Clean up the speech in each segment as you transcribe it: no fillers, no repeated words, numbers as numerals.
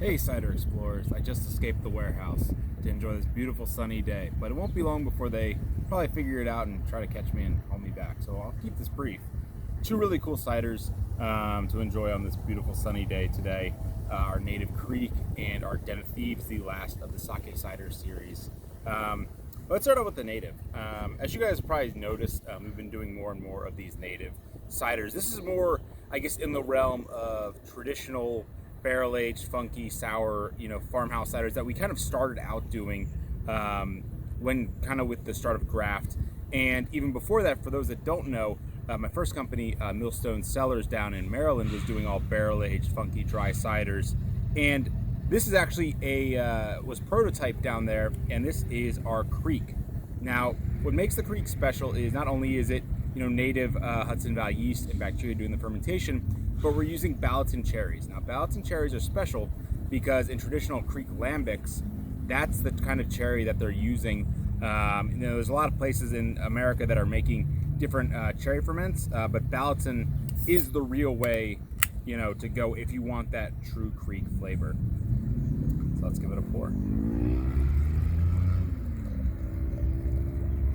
Hey Cider Explorers, I just escaped the warehouse to enjoy this beautiful sunny day, but it won't be long before they probably figure it out and try to catch me and haul me back, so I'll keep this brief. Two really cool ciders to enjoy on this beautiful sunny day today. Our native Kriek and our Den of Thieves, the last of the sake cider series. Let's start out with the native. As you guys have probably noticed, we've been doing more and more of these native ciders. This is more, I guess, in the realm of traditional barrel-aged, funky, sour, farmhouse ciders that we kind of started out doing when kind of with the start of craft. And even before that, for those that don't know, my first company, Millstone Cellars down in Maryland, was doing all barrel-aged, funky, dry ciders. And this is actually was prototyped down there, and this is our Kriek. Now, what makes the Kriek special is not only is it native Hudson Valley yeast and bacteria doing the fermentation, but we're using Balaton cherries. Now, Balaton cherries are special because in traditional Kriek lambics, that's the kind of cherry that they're using. There's a lot of places in America that are making different cherry ferments, but Balaton is the real way, to go if you want that true Kriek flavor. So let's give it a pour.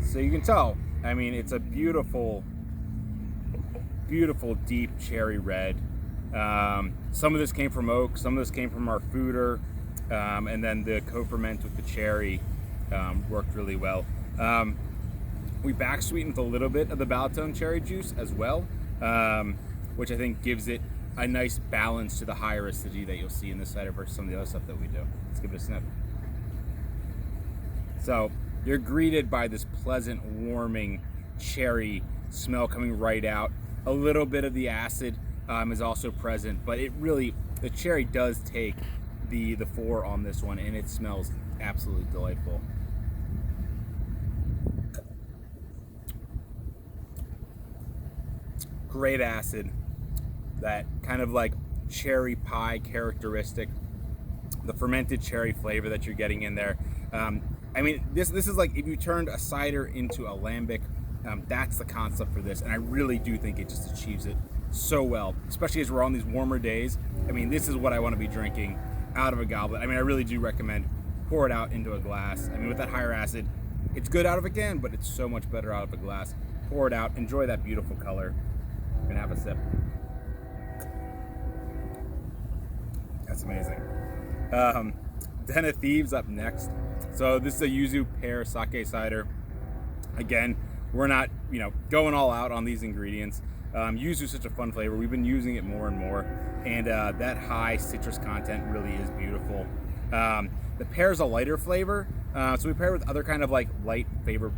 So you can tell, it's a beautiful, beautiful deep cherry red. Some of this came from oak, some of this came from our foeder, and then the co-ferment with the cherry worked really well. We back sweetened with a little bit of the Balaton cherry juice as well, which I think gives it a nice balance to the higher acidity that you'll see in this cider versus some of the other stuff that we do. Let's give it a sniff. So you're greeted by this pleasant, warming cherry smell coming right out. A little bit of the acid is also present, but the cherry does take the fore on this one, and it smells absolutely delightful. Great acid, that kind of like cherry pie characteristic, the fermented cherry flavor that you're getting in there. This is like if you turned a cider into a lambic. That's the concept for this, and I really do think it just achieves it so well, especially as we're on these warmer days. This is what I want to be drinking out of a goblet. I really do recommend pour it out into a glass. With that higher acid, it's good out of a can, but it's so much better out of a glass. Pour it out, enjoy that beautiful color, and have a sip. That's amazing. Den of Thieves up next. So this is a yuzu pear sake cider. Again, we're not, going all out on these ingredients. Yuzu is such a fun flavor. We've been using it more and more, and that high citrus content really is beautiful. The pear is a lighter flavor, so we pair it with other kind of like light flavor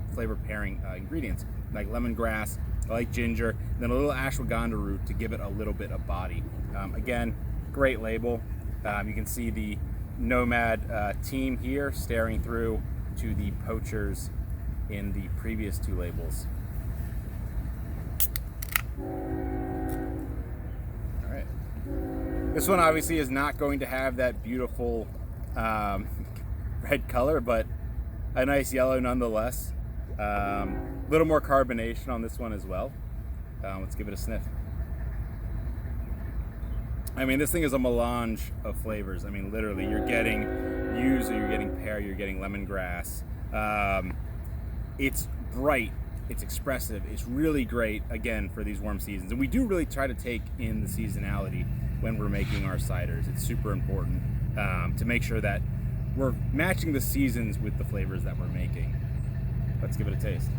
pairing ingredients, like lemongrass, like ginger, and then a little ashwagandha root to give it a little bit of body. Again, great label. You can see the Nomad team here staring through to the poachers in the previous two labels. All right. This one obviously is not going to have that beautiful red color, but a nice yellow nonetheless. A little more carbonation on this one as well. Let's give it a sniff. This thing is a melange of flavors. Literally, you're getting yuzu, you're getting pear, you're getting lemongrass. It's bright, it's expressive, it's really great, again, for these warm seasons. And we do really try to take in the seasonality when we're making our ciders. It's super important to make sure that we're matching the seasons with the flavors that we're making. Let's give it a taste.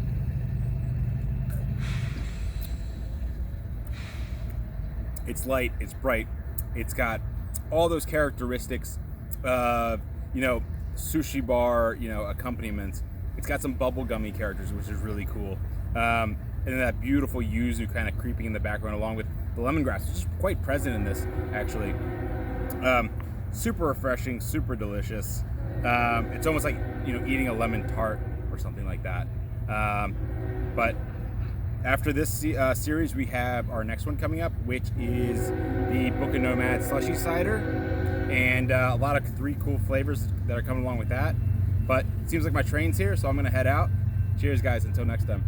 It's light, it's bright, it's got all those characteristics of, sushi bar, accompaniments. It's got some bubblegummy characters, which is really cool. And then that beautiful yuzu kind of creeping in the background along with the lemongrass, which is quite present in this, actually. Super refreshing, super delicious. It's almost like, eating a lemon tart or something like that. But after this series, we have our next one coming up, which is the Book of Nomad Slushy Cider. And a lot of 3 cool flavors that are coming along with that. But it seems like my train's here, so I'm going to head out. Cheers, guys. Until next time.